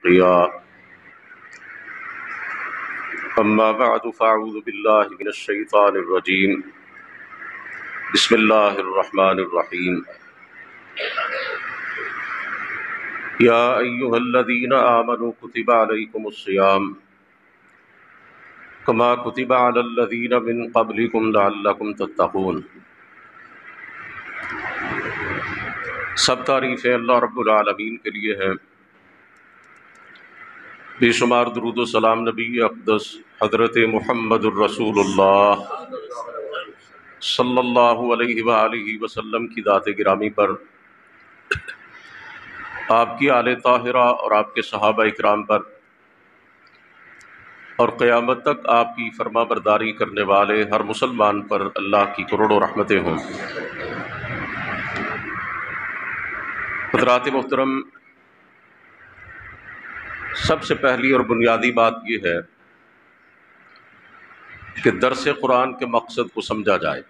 قيا. أما بعد فأعوذ بالله من الشيطان الرجيم. بسم الله الرحمن الرحيم. يا أيها الذين آمنوا كتب عليكم الصيام كما كتب على الذين من قبلكم لعلكم تتقون. سب تعریفیں اللہ رب العالمین کے لیے ہیں. بے شمار درود و سلام نبی اقدس حضرت محمد الرسول اللہ صلی اللہ علیہ وآلہ وسلم کی ذات گرامی پر، آپ کی آل طاہرہ اور آپ کے صحابہ اکرام پر، اور قیامت تک آپ کی فرما برداری کرنے والے ہر مسلمان پر اللہ کی کروڑوں رحمتیں ہوں. حضرات محترم، سب سے پہلی اور بنیادی بات یہ ہے کہ درس قرآن کے مقصد کو سمجھا جائے.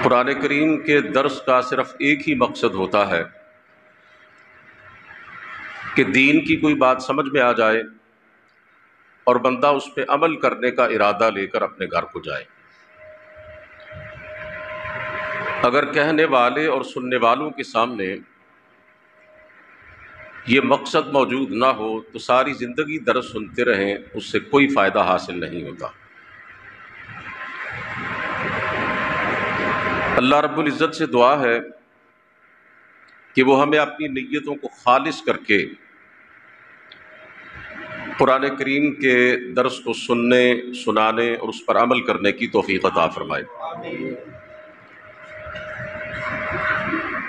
قرآن کریم کے درس کا صرف ایک ہی مقصد ہوتا ہے کہ دین کی کوئی بات سمجھ میں آ جائے اور بندہ اس پہ عمل کرنے کا ارادہ لے کر اپنے گھر کو جائے. اگر کہنے والے اور سننے والوں کے سامنے یہ مقصد موجود نہ ہو تو ساری زندگی درس سنتے رہیں، اس سے کوئی فائدہ حاصل نہیں ہوتا. اللہ رب العزت سے دعا ہے کہ وہ ہمیں اپنی نیتوں کو خالص کر کے قرآن کریم کے درس کو سننے، سنانے اور اس پر عمل کرنے کی توفیق عطا فرمائے.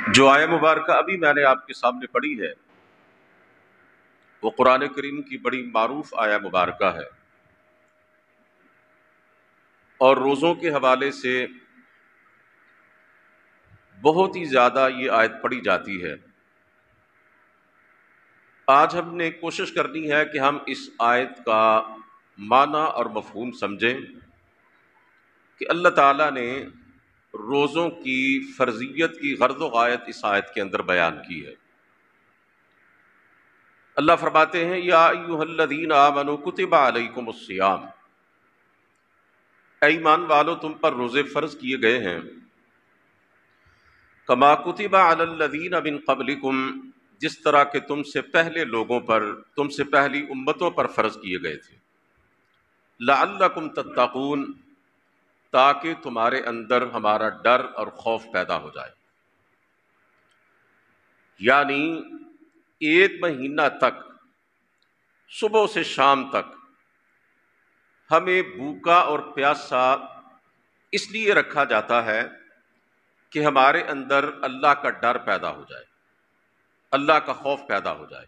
جو آیہ مبارکہ ابھی میں نے آپ کے سامنے پڑھی ہے وہ قرآن کریم کی بڑی معروف آیہ مبارکہ ہے، اور روزوں کے حوالے سے بہت ہی زیادہ یہ آیت پڑھی جاتی ہے. آج ہم نے کوشش کرنی ہے کہ ہم اس آیت کا معنی اور مفہوم سمجھیں کہ اللہ تعالیٰ نے روزوں کی فرضیت کی غرض و غایت اس آیت کے اندر بیان کی ہے. اللہ فرماتے ہیں یا ایھا الذین آمنوا کتب علیکم الصیام، اے ایمان والو تم پر روزے فرض کیے گئے ہیں، کما کتب علی الذین من قبلکم، جس طرح کہ تم سے پہلے لوگوں پر، تم سے پہلی امتوں پر فرض کیے گئے تھے، لعلکم تتقون، تاکہ تمہارے اندر ہمارا ڈر اور خوف پیدا ہو جائے. یعنی ایک مہینہ تک صبح سے شام تک ہمیں بھوکا اور پیاسا اس لیے رکھا جاتا ہے کہ ہمارے اندر اللہ کا ڈر پیدا ہو جائے، اللہ کا خوف پیدا ہو جائے.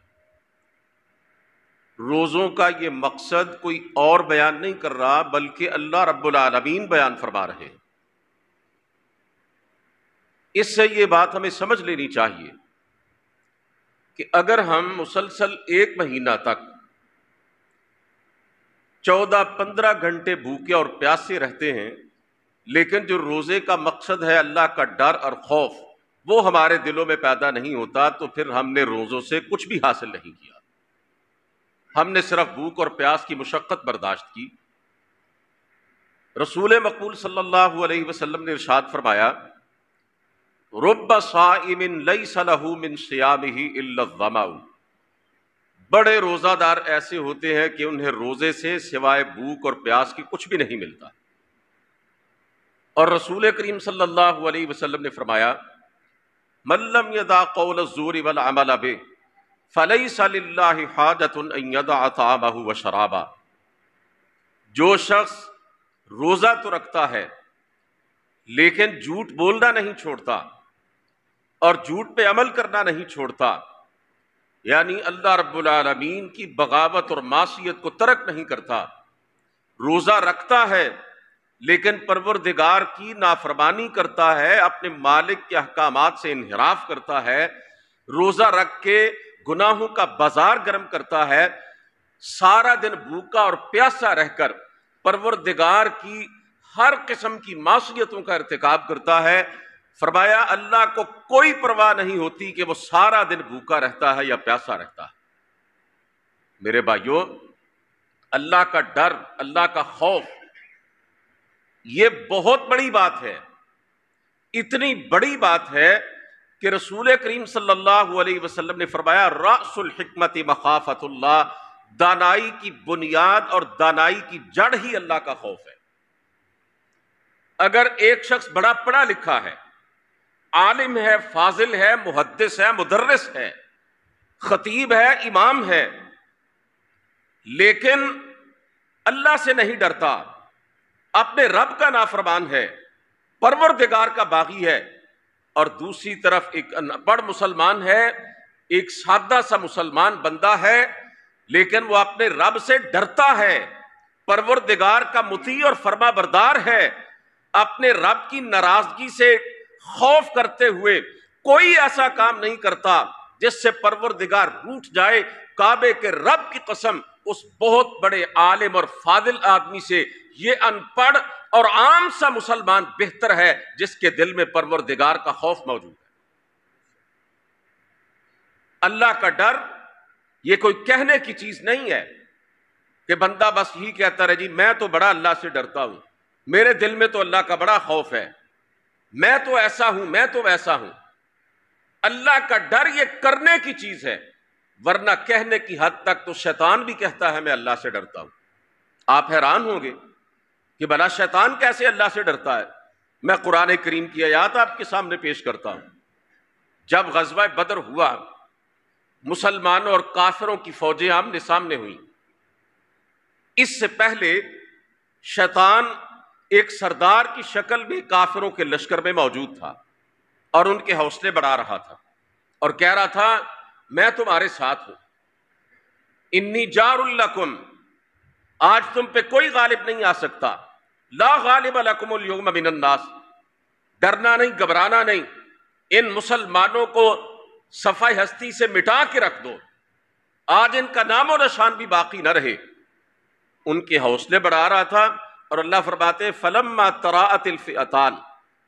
روزوں کا یہ مقصد کوئی اور بیان نہیں کر رہا بلکہ اللہ رب العالمین بیان فرما رہے ہیں. اس سے یہ بات ہمیں سمجھ لینی چاہیے کہ اگر ہم مسلسل ایک مہینہ تک 14-15 گھنٹے بھوکے اور پیاسے رہتے ہیں لیکن جو روزے کا مقصد ہے اللہ کا ڈر اور خوف وہ ہمارے دلوں میں پیدا نہیں ہوتا تو پھر ہم نے روزوں سے کچھ بھی حاصل نہیں کیا. ہم نے صرف بھوک اور پیاس کی مشقت برداشت کی. رسول مقبول صلی اللہ علیہ وسلم نے ارشاد فرمایا رب صائم لیس لہ من صیامہ الا الظمأ، بڑے روزہ دار ایسے ہوتے ہیں کہ انہیں روزے سے سوائے بھوک اور پیاس کی کچھ بھی نہیں ملتا. اور رسول کریم صلی اللہ علیہ وسلم نے فرمایا من لم یدع قول الزور والعمل بہ فلیس للہ حاجۃ ان یدع طعامہ وشرابہ، جو شخص روزہ تو رکھتا ہے لیکن جھوٹ بولنا نہیں چھوڑتا اور جھوٹ پہ عمل کرنا نہیں چھوڑتا، یعنی اللہ رب العالمین کی بغاوت اور معصیت کو ترک نہیں کرتا، روزہ رکھتا ہے لیکن پروردگار کی نافرمانی کرتا ہے، اپنے مالک کے احکامات سے انحراف کرتا ہے، روزہ رکھ کے گناہوں کا بازار گرم کرتا ہے، سارا دن بھوکا اور پیاسا رہ کر پروردگار کی ہر قسم کی معصیتوں کا ارتکاب کرتا ہے، فرمایا اللہ کو کوئی پرواہ نہیں ہوتی کہ وہ سارا دن بھوکا رہتا ہے یا پیاسا رہتا ہے۔ میرے بھائیوں، اللہ کا ڈر، اللہ کا خوف، یہ بہت بڑی بات ہے۔ اتنی بڑی بات ہے کہ رسول کریم صلی اللہ علیہ وسلم نے فرمایا رأس الحکمت مخافت اللہ، دانائی کی بنیاد اور دانائی کی جڑ ہی اللہ کا خوف ہے۔ اگر ایک شخص بڑا پڑھا لکھا ہے، عالم ہے، فاضل ہے، محدث ہے، مدرس ہے، خطیب ہے، امام ہے، لیکن اللہ سے نہیں ڈرتا، اپنے رب کا نافرمان ہے، پروردگار کا باغی ہے، اور دوسری طرف ایک ان پڑھ مسلمان ہے، ایک سادہ سا مسلمان بندہ ہے، لیکن وہ اپنے رب سے ڈرتا ہے، پروردگار کا مطیع اور فرما بردار ہے، اپنے رب کی ناراضگی سے خوف کرتے ہوئے کوئی ایسا کام نہیں کرتا جس سے پروردگار روٹھ جائے۔ کعبے کے رب کی قسم، اس بہت بڑے عالم اور فاضل آدمی سے یہ ان پڑھ اور عام سا مسلمان بہتر ہے جس کے دل میں پروردگار کا خوف موجود ہے۔ اللہ کا ڈر یہ کوئی کہنے کی چیز نہیں ہے کہ بندہ بس یہی کہتا رہے جی میں تو بڑا اللہ سے ڈرتا ہوں، میرے دل میں تو اللہ کا بڑا خوف ہے، میں تو ایسا ہوں، میں تو ویسا ہوں۔ اللہ کا ڈر یہ کرنے کی چیز ہے، ورنہ کہنے کی حد تک تو شیطان بھی کہتا ہے میں اللہ سے ڈرتا ہوں۔ آپ حیران ہوں گے کہ بھلا شیطان کیسے اللہ سے ڈرتا ہے؟ میں قرآن کریم کی آیات آپ کے سامنے پیش کرتا ہوں۔ جب غزوہ بدر ہوا، مسلمانوں اور کافروں کی فوجیں آمنے سامنے ہوئیں، اس سے پہلے شیطان ایک سردار کی شکل میں کافروں کے لشکر میں موجود تھا اور ان کے حوصلے بڑھا رہا تھا اور کہہ رہا تھا میں تمہارے ساتھ ہوں، انی جار لکم، آج تم پہ کوئی غالب نہیں آ سکتا، لا غالب لکم اليوم من الناس، ڈرنا نہیں، گھبرانا نہیں، ان مسلمانوں کو صفحہ ہستی سے مٹا کے رکھ دو، آج ان کا نام و نشان بھی باقی نہ رہے۔ ان کے حوصلے بڑھا رہا تھا، اور اللہ فرماتے فلما تراءت الفئتان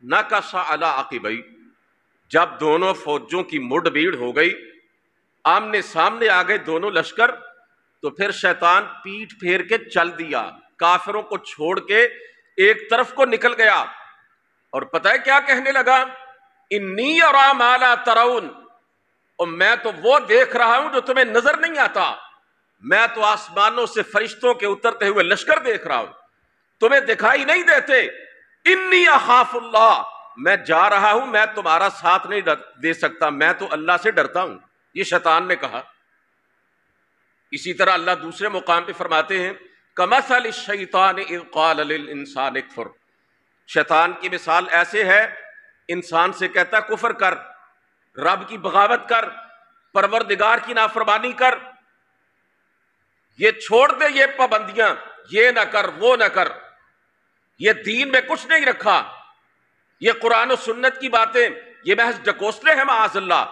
نکص علی عقبیہ، جب دونوں فوجوں کی مڈ بھیڑ ہو گئی، آمنے سامنے آ گئے دونوں لشکر، تو پھر شیطان پیٹھ پھیر کے چل دیا، کافروں کو چھوڑ کے ایک طرف کو نکل گیا، اور پتہ ہے کیا کہنے لگا؟ انی ارا ما لا ترون، اور میں تو وہ دیکھ رہا ہوں جو تمہیں نظر نہیں آتا، میں تو آسمانوں سے فرشتوں کے اترتے ہوئے لشکر دیکھ رہا ہوں، تمہیں دکھائی نہیں دیتے، انی اخاف اللہ، میں جا رہا ہوں، میں تمہارا ساتھ نہیں دے سکتا، میں تو اللہ سے ڈرتا ہوں، یہ شیطان نے کہا۔ اسی طرح اللہ دوسرے مقام پہ فرماتے ہیں کمثل الشیطان اذ قال للانسان اکفر، شیطان کی مثال ایسے ہے، انسان سے کہتا ہے کفر کر، رب کی بغاوت کر، پروردگار کی نافرمانی کر، یہ چھوڑ دے، یہ پابندیاں، یہ نہ کر، وہ نہ کر، یہ دین میں کچھ نہیں رکھا، یہ قرآن و سنت کی باتیں یہ محض ڈکوسلے ہیں معاذ اللہ۔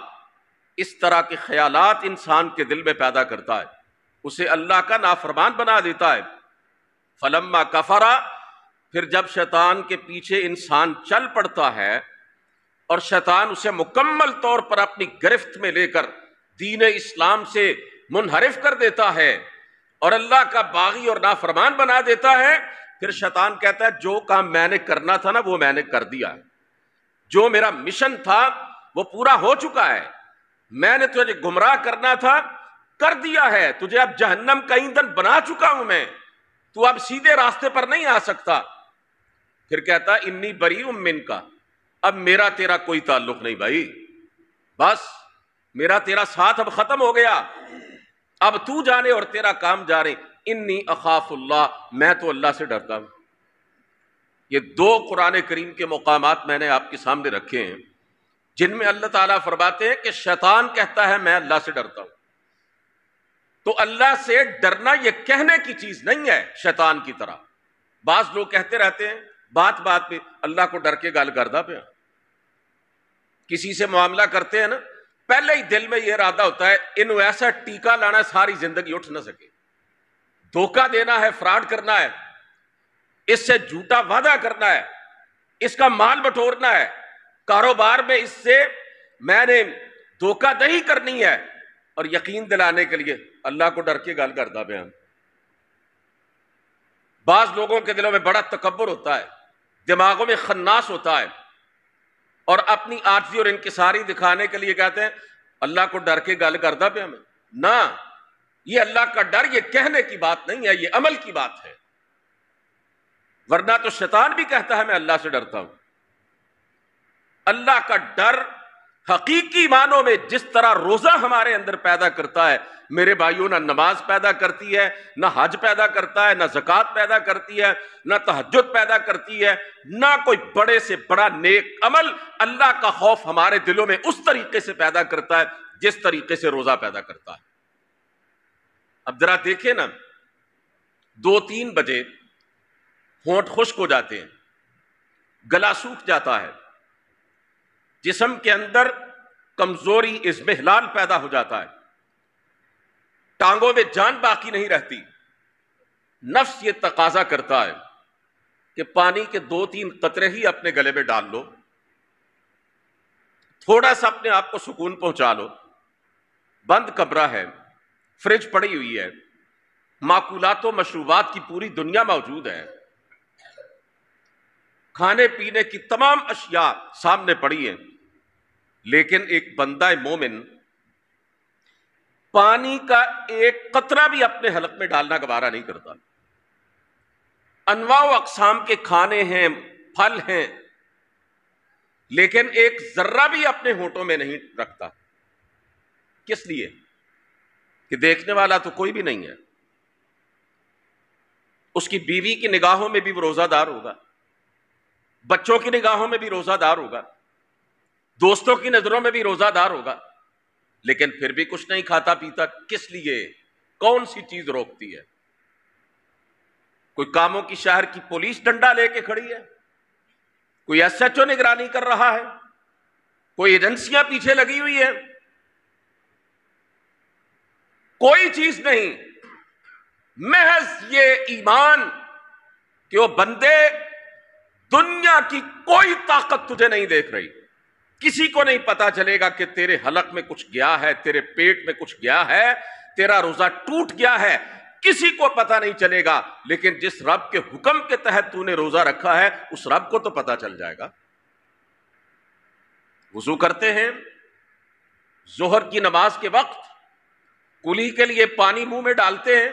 اس طرح کے خیالات انسان کے دل میں پیدا کرتا ہے، اسے اللہ کا نافرمان بنا دیتا ہے۔ فلما کفرا، پھر جب شیطان کے پیچھے انسان چل پڑتا ہے اور شیطان اسے مکمل طور پر اپنی گرفت میں لے کر دین اسلام سے منحرف کر دیتا ہے اور اللہ کا باغی اور نافرمان بنا دیتا ہے، پھر شیطان کہتا ہے جو کام میں نے کرنا تھا نا وہ میں نے کر دیا، جو میرا مشن تھا وہ پورا ہو چکا ہے، میں نے تجھے گمراہ کرنا تھا کر دیا ہے، تجھے اب جہنم کا ایندھن بنا چکا ہوں میں، تو اب سیدھے راستے پر نہیں آ سکتا۔ پھر کہتا انی بریء منک، اب میرا تیرا کوئی تعلق نہیں بھائی، بس میرا تیرا ساتھ اب ختم ہو گیا، اب تو جانے اور تیرا کام جانے، انی اخاف اللہ، میں تو اللہ سے ڈرتا ہوں۔ یہ دو قرآن کریم کے مقامات میں نے آپ کے سامنے رکھے ہیں جن میں اللہ تعالیٰ فرماتے ہیں کہ شیطان کہتا ہے میں اللہ سے ڈرتا ہوں۔ تو اللہ سے ڈرنا یہ کہنے کی چیز نہیں ہے شیطان کی طرح۔ بعض لوگ کہتے رہتے ہیں بات بات پہ اللہ کو ڈر کے گل کردا پیا، کسی سے معاملہ کرتے ہیں نا پہلے ہی دل میں یہ ارادہ ہوتا ہے انہوں ایسا ٹیکا لانا ہے ساری زندگی اٹھ نہ سکے، دھوکہ دینا ہے، فراڈ کرنا ہے، اس سے جھوٹا وعدہ کرنا ہے، اس کا مال بٹورنا ہے، کاروبار میں اس سے میں نے دھوکہ دہی کرنی ہے، اور یقین دلانے کے لیے اللہ کو ڈر کے گل کرتا پیا۔ بعض لوگوں کے دلوں میں بڑا تکبر ہوتا ہے، دماغوں میں خناس ہوتا ہے، اور اپنی عاجزی اور انکساری دکھانے کے لیے کہتے ہیں اللہ کو ڈر کے گل کرتا پیا میں۔ نہ، یہ اللہ کا ڈر یہ کہنے کی بات نہیں ہے، یہ عمل کی بات ہے۔ ورنہ تو شیطان بھی کہتا ہے میں اللہ سے ڈرتا ہوں۔ اللہ کا ڈر حقیقی معنوں میں جس طرح روزہ ہمارے اندر پیدا کرتا ہے، میرے بھائیوں، نہ نماز پیدا کرتی ہے، نہ حج پیدا کرتا ہے، نہ زکوٰۃ پیدا کرتی ہے، نہ تہجد پیدا کرتی ہے، نہ کوئی بڑے سے بڑا نیک عمل اللہ کا خوف ہمارے دلوں میں اس طریقے سے پیدا کرتا ہے جس طریقے سے روزہ پیدا کرتا ہے۔ اب ذرا دیکھیں نا، 2-3 بجے ہونٹ خشک ہو جاتے ہیں، گلا سوکھ جاتا ہے، جسم کے اندر کمزوری، اضمحلال پیدا ہو جاتا ہے، ٹانگوں میں جان باقی نہیں رہتی۔ نفس یہ تقاضا کرتا ہے کہ پانی کے 2-3 قطرے ہی اپنے گلے میں ڈال لو، تھوڑا سا اپنے آپ کو سکون پہنچا لو۔ بند کمرہ ہے، فریج پڑی ہوئی ہے، ماکولات و مشروبات کی پوری دنیا موجود ہے، کھانے پینے کی تمام اشیاء سامنے پڑی ہیں، لیکن ایک بندہ مومن پانی کا ایک قطرہ بھی اپنے حلق میں ڈالنا گوارا نہیں کرتا۔ انواع و اقسام کے کھانے ہیں، پھل ہیں، لیکن ایک ذرہ بھی اپنے ہونٹوں میں نہیں رکھتا۔ کس لیے؟ کہ دیکھنے والا تو کوئی بھی نہیں ہے، اس کی بیوی کی نگاہوں میں بھی وہ روزہ دار ہوگا، بچوں کی نگاہوں میں بھی روزہ دار ہوگا، دوستوں کی نظروں میں بھی روزہ دار ہوگا، لیکن پھر بھی کچھ نہیں کھاتا پیتا۔ کس لیے؟ کون سی چیز روکتی ہے؟ کوئی کاموں کی شہر کی پولیس ڈنڈا لے کے کھڑی ہے، کوئی ایس ایچ او نگرانی کر رہا ہے، کوئی ایجنسیاں پیچھے لگی ہوئی ہیں؟ کوئی چیز نہیں، محض یہ ایمان کہ وہ بندے دنیا کی کوئی طاقت تجھے نہیں دیکھ رہی، کسی کو نہیں پتا چلے گا کہ تیرے حلق میں کچھ گیا ہے، تیرے پیٹ میں کچھ گیا ہے، تیرا روزہ ٹوٹ گیا ہے، کسی کو پتا نہیں چلے گا، لیکن جس رب کے حکم کے تحت تو نے روزہ رکھا ہے اس رب کو تو پتا چل جائے گا۔ وضو کرتے ہیں، ظہر کی نماز کے وقت کلی کے لیے پانی منہ میں ڈالتے ہیں،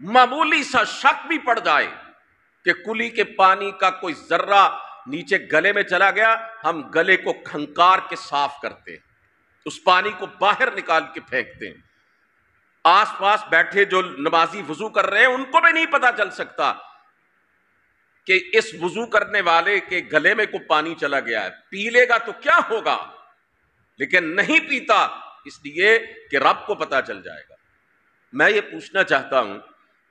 معمولی سا شک بھی پڑ جائے کہ کلی کے پانی کا کوئی ذرہ نیچے گلے میں چلا گیا، ہم گلے کو کھنکار کے صاف کرتے ہیں، اس پانی کو باہر نکال کے پھینکتے ہیں۔ آس پاس بیٹھے جو نمازی وضو کر رہے ہیں ان کو بھی نہیں پتا چل سکتا کہ اس وضو کرنے والے کے گلے میں کوئی پانی چلا گیا ہے، پی لے گا تو کیا ہوگا، لیکن نہیں پیتا اس لیے کہ رب کو پتا چل جائے گا۔ میں یہ پوچھنا چاہتا ہوں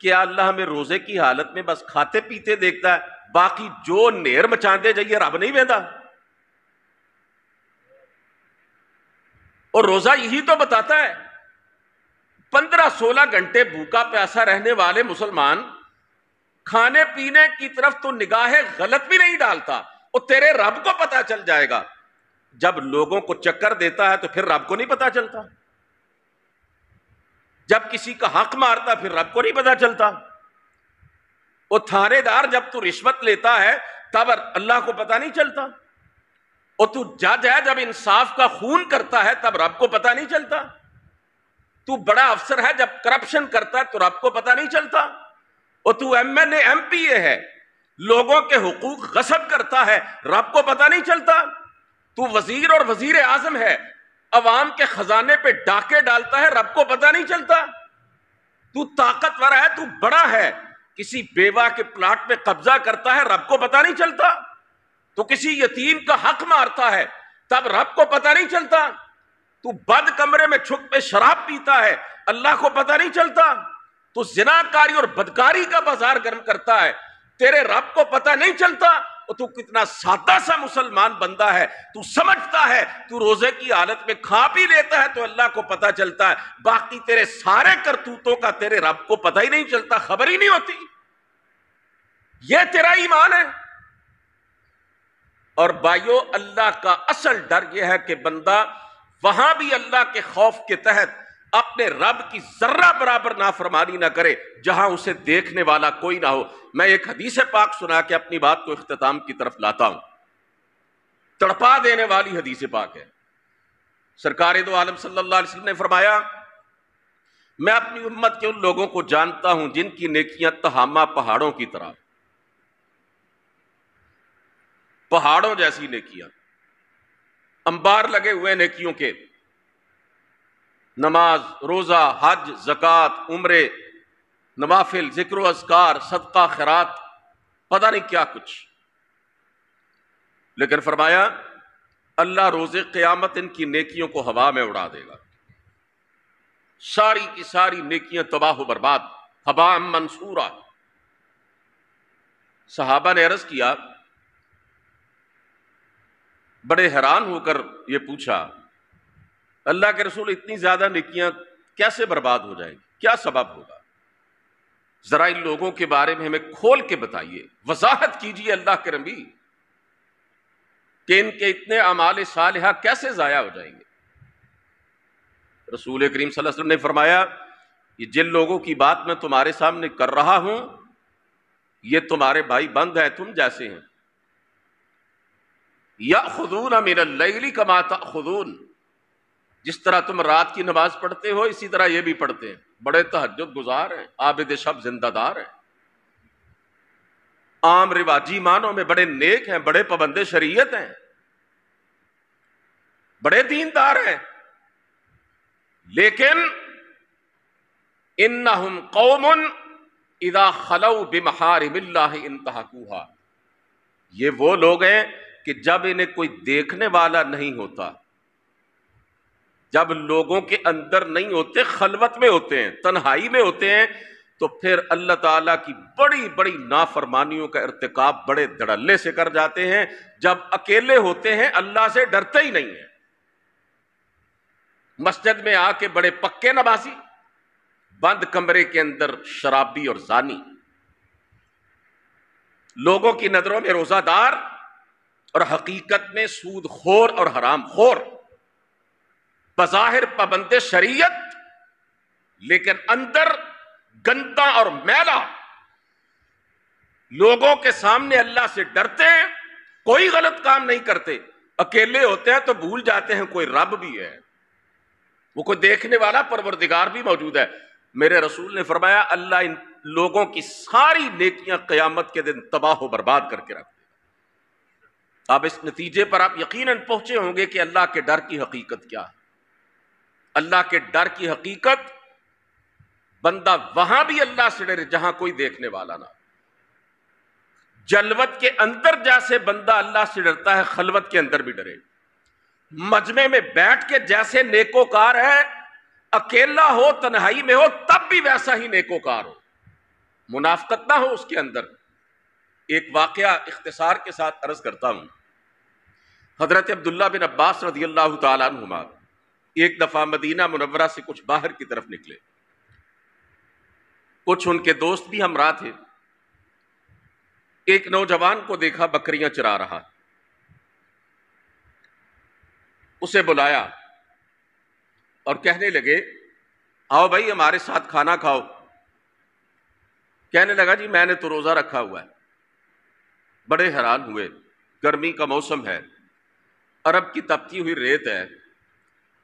کہ اللہ ہمیں روزے کی حالت میں بس کھاتے پیتے دیکھتا ہے، باقی جو نیر مچاندے جائیے رب نہیں ویندا؟ اور روزہ یہی تو بتاتا ہے۔ 15-16 گھنٹے بھوکا پیاسا رہنے والے مسلمان کھانے پینے کی طرف تو نگاہ غلط بھی نہیں ڈالتا، اور تیرے رب کو پتا چل جائے گا۔ جب لوگوں کو چکر دیتا ہے تو پھر رب کو نہیں پتا چلتا، جب کسی کا حق مارتا پھر رب کو نہیں پتا چلتا، وہ تھانے دار جب تو رشوت لیتا ہے تب اللہ کو پتا نہیں چلتا، اور تو جج ہے جب انصاف کا خون کرتا ہے تب رب کو پتا نہیں چلتا، تو بڑا افسر ہے جب کرپشن کرتا ہے تو رب کو پتا نہیں چلتا، اور تو M N A M P A ہے لوگوں کے حقوق غصب کرتا ہے رب کو پتا نہیں چلتا، تو وزیر اور وزیر اعظم ہے عوام کے خزانے پہ ڈاکے ڈالتا ہے رب کو پتا نہیں چلتا، تو طاقتور ہے، تو بڑا ہے، کسی بیوہ کے پلاٹ پہ قبضہ کرتا ہے رب کو پتا نہیں چلتا، تو کسی یتیم کا حق مارتا ہے تب رب کو پتا نہیں چلتا، تو بند کمرے میں چھپ پہ شراب پیتا ہے اللہ کو پتا نہیں چلتا، تو زناکاری اور بدکاری کا بازار گرم کرتا ہے تیرے رب کو پتا نہیں چلتا، اور تو کتنا سادہ سا مسلمان بندہ ہے، تو سمجھتا ہے تو روزے کی حالت میں کھا پی لیتا ہے تو اللہ کو پتا چلتا ہے، باقی تیرے سارے کرتوتوں کا تیرے رب کو پتا ہی نہیں چلتا، خبر ہی نہیں ہوتی۔ یہ تیرا ایمان ہے؟ اور بھائیو اللہ کا اصل ڈر یہ ہے کہ بندہ وہاں بھی اللہ کے خوف کے تحت اپنے رب کی ذرہ برابر نافرمانی نہ کرے جہاں اسے دیکھنے والا کوئی نہ ہو۔ میں ایک حدیث پاک سنا کے اپنی بات کو اختتام کی طرف لاتا ہوں، تڑپا دینے والی حدیث پاک ہے۔ سرکار دو عالم صلی اللہ علیہ وسلم نے فرمایا، میں اپنی امت کے ان لوگوں کو جانتا ہوں جن کی نیکیاں تہامہ پہاڑوں کی طرح، پہاڑوں جیسی نیکیاں، انبار لگے ہوئے نیکیوں کے، نماز، روزہ، حج، زکوٰۃ، عمرے، نوافل، ذکر و اذکار، صدقہ، خیرات، پتہ نہیں کیا کچھ، لیکن فرمایا اللہ روز قیامت ان کی نیکیوں کو ہوا میں اڑا دے گا، ساری کی ساری نیکیاں تباہ و برباد، ہباء منصورا۔ صحابہ نے عرض کیا، بڑے حیران ہو کر یہ پوچھا، اللہ کے رسول اتنی زیادہ نیکیاں کیسے برباد ہو جائیں گی، کیا سبب ہوگا؟ ذرا ان لوگوں کے بارے میں ہمیں کھول کے بتائیے، وضاحت کیجیے اللہ کے نبی کہ ان کے اتنے اعمال صالحہ کیسے ضائع ہو جائیں گے؟ رسول کریم صلی اللہ علیہ وسلم نے فرمایا، یہ جن لوگوں کی بات میں تمہارے سامنے کر رہا ہوں یہ تمہارے بھائی بند ہیں، تم جیسے ہیں، یأخذون من اللیل کما تأخذون، جس طرح تم رات کی نماز پڑھتے ہو اسی طرح یہ بھی پڑھتے ہیں، بڑے تہجد گزار ہیں، عابد شب زندہ دار ہیں، عام رواجی معنوں میں بڑے نیک ہیں، بڑے پابند شریعت ہیں، بڑے دیندار ہیں، لیکن انہم قوم اذا خلوا بمحارم اللہ انتہکوها، یہ وہ لوگ ہیں کہ جب انہیں کوئی دیکھنے والا نہیں ہوتا، جب لوگوں کے اندر نہیں ہوتے، خلوت میں ہوتے ہیں، تنہائی میں ہوتے ہیں، تو پھر اللہ تعالیٰ کی بڑی بڑی نافرمانیوں کا ارتکاب بڑے دھڑلے سے کر جاتے ہیں۔ جب اکیلے ہوتے ہیں اللہ سے ڈرتے ہی نہیں ہیں، مسجد میں آ کے بڑے پکے نمازی، بند کمرے کے اندر شرابی اور زانی، لوگوں کی نظروں میں روزہ دار اور حقیقت میں سود خور اور حرام خور، بظاہر پابند شریعت لیکن اندر گندا اور میلا، لوگوں کے سامنے اللہ سے ڈرتے ہیں، کوئی غلط کام نہیں کرتے، اکیلے ہوتے ہیں تو بھول جاتے ہیں کوئی رب بھی ہے، وہ کوئی دیکھنے والا پروردگار بھی موجود ہے۔ میرے رسول نے فرمایا اللہ ان لوگوں کی ساری نیکیاں قیامت کے دن تباہ و برباد کر کے رکھ دے گا۔ اب اس نتیجے پر آپ یقیناً پہنچے ہوں گے کہ اللہ کے ڈر کی حقیقت کیا ہے۔ اللہ کے ڈر کی حقیقت، بندہ وہاں بھی اللہ سے ڈرے جہاں کوئی دیکھنے والا نہ، جلوت کے اندر جیسے بندہ اللہ سے ڈرتا ہے خلوت کے اندر بھی ڈرے، مجمع میں بیٹھ کے جیسے نیکوکار ہے، اکیلا ہو تنہائی میں ہو تب بھی ویسا ہی نیکوکار ہو، منافقت نہ ہو اس کے اندر۔ ایک واقعہ اختصار کے ساتھ عرض کرتا ہوں۔ حضرت عبداللہ بن عباس رضی اللہ تعالیٰ عنہما ایک دفعہ مدینہ منورہ سے کچھ باہر کی طرف نکلے، کچھ ان کے دوست بھی ہمراہ تھے، ایک نوجوان کو دیکھا بکریاں چرا رہا، اسے بلایا اور کہنے لگے آؤ بھائی ہمارے ساتھ کھانا کھاؤ۔ کہنے لگا جی میں نے تو روزہ رکھا ہوا ہے۔ بڑے حیران ہوئے، گرمی کا موسم ہے، عرب کی تپتی ہوئی ریت ہے،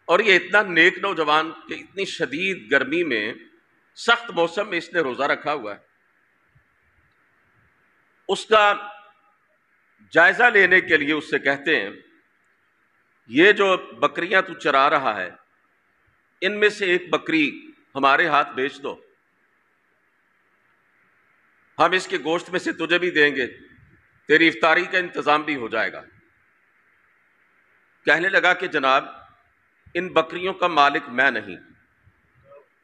اور یہ اتنا نیک نوجوان کہ اتنی شدید گرمی میں سخت موسم میں اس نے روزہ رکھا ہوا ہے۔ اس کا جائزہ لینے کے لیے اس سے کہتے ہیں یہ جو بکریاں تو چرا رہا ہے ان میں سے ایک بکری ہمارے ہاتھ بیچ دو، ہم اس کے گوشت میں سے تجھے بھی دیں گے، تیری افطاری کا انتظام بھی ہو جائے گا۔ کہنے لگا کہ جناب ان بکریوں کا مالک میں نہیں،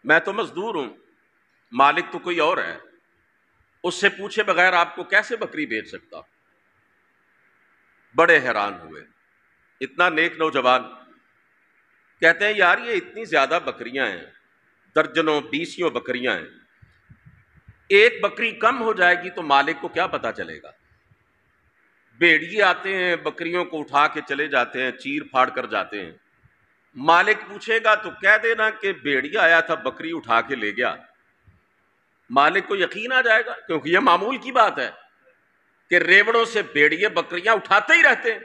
میں تو مزدور ہوں، مالک تو کوئی اور ہے، اس سے پوچھے بغیر آپ کو کیسے بکری بیچ سکتا؟ بڑے حیران ہوئے، اتنا نیک نوجوان۔ کہتے ہیں یار یہ اتنی زیادہ بکریاں ہیں، درجنوں بیسیوں بکریاں ہیں، ایک بکری کم ہو جائے گی تو مالک کو کیا پتا چلے گا؟ بھیڑیے آتے ہیں بکریوں کو اٹھا کے چلے جاتے ہیں، چیر پھاڑ کر جاتے ہیں۔ مالک پوچھے گا تو کہہ دینا کہ بھیڑیا آیا تھا بکری اٹھا کے لے گیا۔ مالک کو یقین آ جائے گا، کیونکہ یہ معمول کی بات ہے کہ ریوڑوں سے بھیڑیے بکریاں اٹھاتے ہی رہتے ہیں۔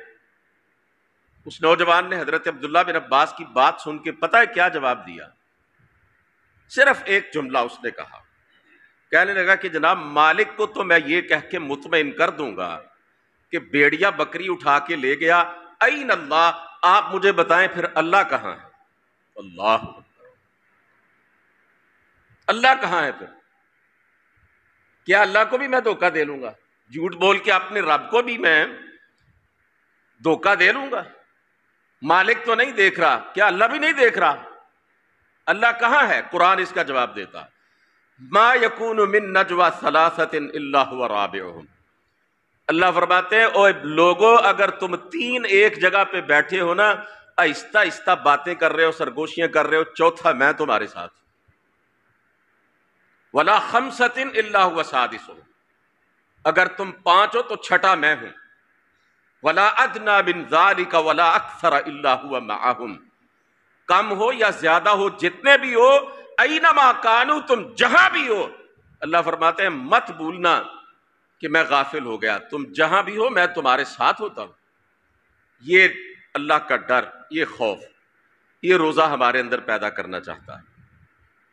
اس نوجوان نے حضرت عبداللہ بن عباس کی بات سن کے پتہ ہے کیا جواب دیا؟ صرف ایک جملہ اس نے کہا، کہنے لگا کہ جناب مالک کو تو میں یہ کہہ کے مطمئن کر دوں گا کہ بھیڑیا بکری اٹھا کے لے گیا، این اللہ، آپ مجھے بتائیں پھر اللہ کہاں ہے؟ اللہ اللہ کہاں ہے پھر؟ کیا اللہ کو بھی میں دھوکہ دے لوں گا؟ جھوٹ بول کے اپنے رب کو بھی میں دھوکہ دے لوں گا؟ مالک تو نہیں دیکھ رہا، کیا اللہ بھی نہیں دیکھ رہا؟ اللہ کہاں ہے؟ قرآن اس کا جواب دیتا، ما یکون من نجوى ثلاثۃ الا هو رابعهم۔ اللہ فرماتے ہیں اوے لوگو، اگر تم تین ایک جگہ پہ بیٹھے ہو نا، آہستہ آہستہ باتیں کر رہے ہو، سرگوشیاں کر رہے ہو، چوتھا میں تمہارے ساتھ، ولا خمسۃ الا هو سادسهم، اگر تم پانچ ہو تو چھٹا میں ہوں، ولا ادنى من ذلك ولا اکثر الا هو معهم، کم ہو یا زیادہ ہو، جتنے بھی ہو، اینما کانوا، تم جہاں بھی ہو، اللہ فرماتے ہیں مت بھولنا کہ میں غافل ہو گیا، تم جہاں بھی ہو میں تمہارے ساتھ ہوتا ہوں۔ یہ اللہ کا ڈر، یہ خوف، یہ روزہ ہمارے اندر پیدا کرنا چاہتا ہے۔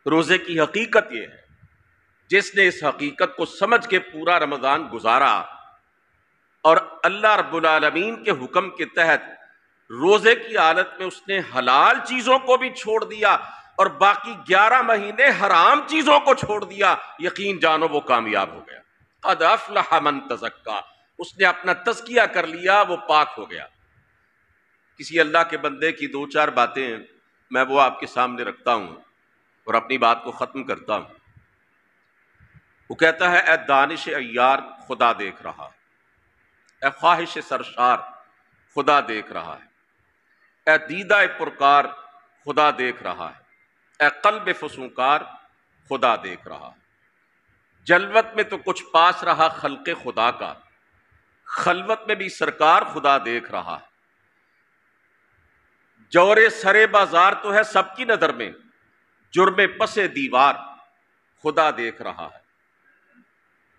روزے کی حقیقت یہ ہے، جس نے اس حقیقت کو سمجھ کے پورا رمضان گزارا اور اللہ رب العالمین کے حکم کے تحت روزے کی حالت میں اس نے حلال چیزوں کو بھی چھوڑ دیا اور باقی 11 مہینے حرام چیزوں کو چھوڑ دیا، یقین جانو وہ کامیاب ہو گیا۔ قد افلح من تزکا، اس نے اپنا تزکیہ کر لیا، وہ پاک ہو گیا۔ کسی اللہ کے بندے کی دو چار باتیں میں وہ آپ کے سامنے رکھتا ہوں اور اپنی بات کو ختم کرتا ہوں۔ وہ کہتا ہے اے دانش عیار، خدا دیکھ رہا ہے، اے خواہش سرشار، خدا دیکھ رہا ہے، اے دیدہ پرکار، خدا دیکھ رہا ہے، اے قلب فسونکار، خدا دیکھ رہا ہے۔ جلوت میں تو کچھ پاس رہا خلق خدا کا، خلوت میں بھی سرکار خدا دیکھ رہا ہے۔ جورے سرے بازار تو ہے سب کی نظر میں، جرم پس دیوار خدا دیکھ رہا ہے۔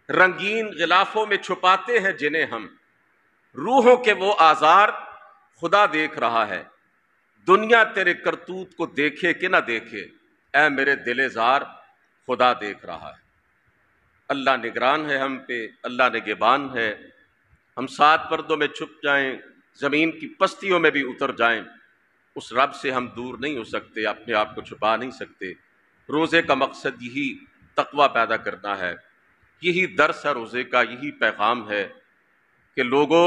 رنگین غلافوں میں چھپاتے ہیں جنہیں ہم، روحوں کے وہ آزار خدا دیکھ رہا ہے۔ دنیا تیرے کرتوت کو دیکھے کہ نہ دیکھے، اے میرے دل زار، خدا دیکھ رہا ہے۔ اللہ نگران ہے ہم پہ، اللہ نگہبان ہے، ہم 7 پردوں میں چھپ جائیں، زمین کی پستیوں میں بھی اتر جائیں، اس رب سے ہم دور نہیں ہو سکتے، اپنے آپ کو چھپا نہیں سکتے۔ روزے کا مقصد یہی تقوی پیدا کرنا ہے، یہی درس ہے روزے کا، یہی پیغام ہے کہ لوگوں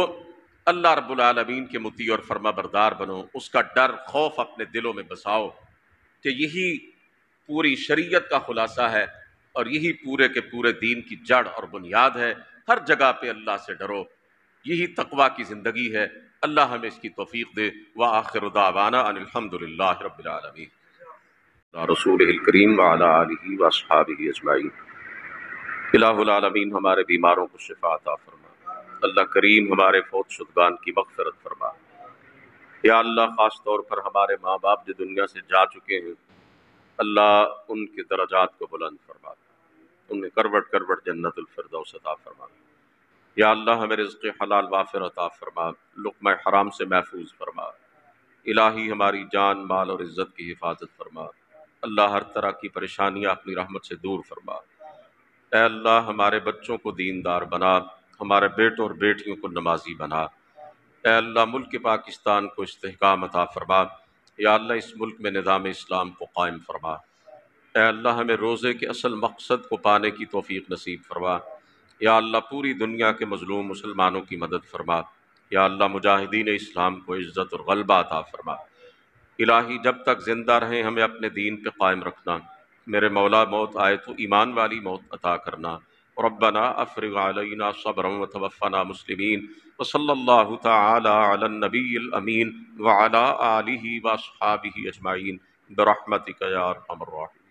اللہ رب العالمین کے مطیع اور فرما بردار بنو، اس کا ڈر خوف اپنے دلوں میں بساؤ، کہ یہی پوری شریعت کا خلاصہ ہے اور یہی پورے کے پورے دین کی جڑ اور بنیاد ہے۔ ہر جگہ پہ اللہ سے ڈرو، یہی تقوی کی زندگی ہے۔ اللہ ہمیں اس کی توفیق دے۔ وآخر دعوانا ان الحمد للہ رب العالمین۔ رسولہ الکریم وعلی آلہ واصحابہ اجمعین۔ الہ العالمین ہمارے بیماروں کو شفا عطا فرما، اللہ کریم ہمارے فوت شدگان کی مغفرت فرما۔ یا اللہ خاص طور پر ہمارے ماں باپ جو دنیا سے جا چکے ہیں، اللہ ان کے درجات کو بلند فرما، انہیں کروٹ کروٹ جنت الفردوس عطا فرما۔ یا اللہ ہمیں رزق حلال وافر عطا فرما، لقمہ حرام سے محفوظ فرما۔ الہی ہماری جان مال اور عزت کی حفاظت فرما، اللہ ہر طرح کی پریشانیاں اپنی رحمت سے دور فرما۔ اے اللہ ہمارے بچوں کو دیندار بنا، ہمارے بیٹوں اور بیٹیوں کو نمازی بنا۔ اے اللہ ملک پاکستان کو استحکام عطا فرما، یا اللہ اس ملک میں نظام اسلام کو قائم فرما۔ اے اللہ ہمیں روزے کے اصل مقصد کو پانے کی توفیق نصیب فرما۔ یا اللہ پوری دنیا کے مظلوم مسلمانوں کی مدد فرما۔ یا اللہ مجاہدین اسلام کو عزت اور غلبہ عطا فرما۔ الہی جب تک زندہ رہیں ہمیں اپنے دین پہ قائم رکھنا، میرے مولا موت آئے تو ایمان والی موت عطا کرنا۔ ربنا افرغ علینا صبرا وتوفنا مسلمین، وصلی اللہ تعالی علی النبی الامین وعلی آلہ واصحابہ اجمعین برحمتک یا ارحم الراحمین۔